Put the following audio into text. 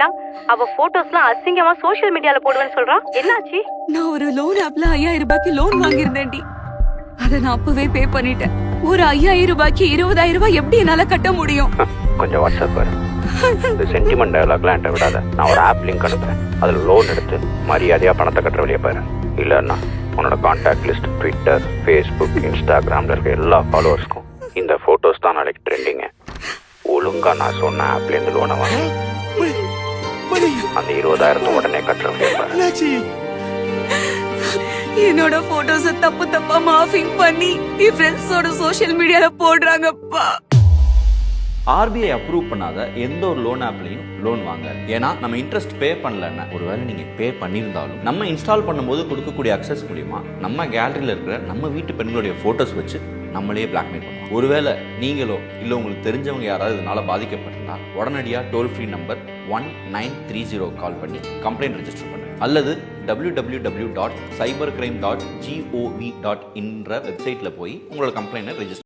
கேட்டா அவ போட்டோஸ்லாம் அசிங்கமா சோஷியல் மீடியால போடுவேன்னு சொல்றா. என்னாச்சு? நான் ஒரு லோன் ஆப்ல 5000 ரூபாய்க்கு லோன் வாங்கியிருந்தேன்டி. அத நான் அப்பவே பே பண்ணிட்டேன். ஒரு 5000 ரூபாய்க்கு 20000 ரூபாய் எப்படி என்னால கட்ட முடியும்? கொஞ்சம் வாட்ஸ்அப் பாரு. இந்த சென்டிமெண்ட் டயலாக்லாம் என்கிட்ட விடாத. நான் ஒரு ஆப் லிங்க் அனுப்புறேன். அதில் லோன் எடுத்து மரியாதையாக பணத்தை கட்டுற வழியை பாரு. இல்லைன்னா உன்னோட கான்டாக்ட் லிஸ்ட் ட்விட்டர், ஃபேஸ்புக், இன்ஸ்டாகிராமில் இருக்க எல்லா ஃபாலோவர்ஸ்க்கும் இந்த ஃபோட்டோஸ் தான் நாளைக்கு ட்ரெண்டிங்கு. ஒழுங்காக நான் சொன்ன ஆப்லேருந்து லோனை வாங்க. அந்த 20,000 உடனே கட்டுற வழியை பாரு. என்னோட போட்டோஸ தப்பா மார்ஃபிங் பண்ணி என் ஃப்ரெண்ட்ஸோட சோஷியல் மீடியால போடுறாங்கப்பா. ஆர்பிஐ அப்ரூவ் பண்ணாத எந்த ஒரு லோன் ஆப்லையும் லோன் வாங்க. ஏன்னா நம்ம இன்ட்ரெஸ்ட் பே பண்ணலன்னா, ஒருவேளை நீங்க பே பண்ணியிருந்தாலும் நம்ம இன்ஸ்டால் பண்ணும்போது கொடுக்கக்கூடிய அக்சஸ் மூலியமா நம்ம கேலரியில இருக்கிற நம்ம வீட்டு பெண்களுடைய போட்டோஸ் வச்சு நம்மளே பிளாக்மெயில் பண்ணுவோம். ஒருவேளை நீங்களோ இல்லை உங்களுக்கு தெரிஞ்சவங்க யாராவது இதனால பாதிக்கப்பட்டிருந்தா உடனடியாக டோல் ஃப்ரீ நம்பர் 1930 கால் பண்ணி கம்ப்ளைண்ட் ரெஜிஸ்டர் பண்ணுங்க. அல்லது www.cybercrime.gov.in வெப்சைட்ல போய் உங்களோட கம்ப்ளைண்ட்டை ரெஜிஸ்டர்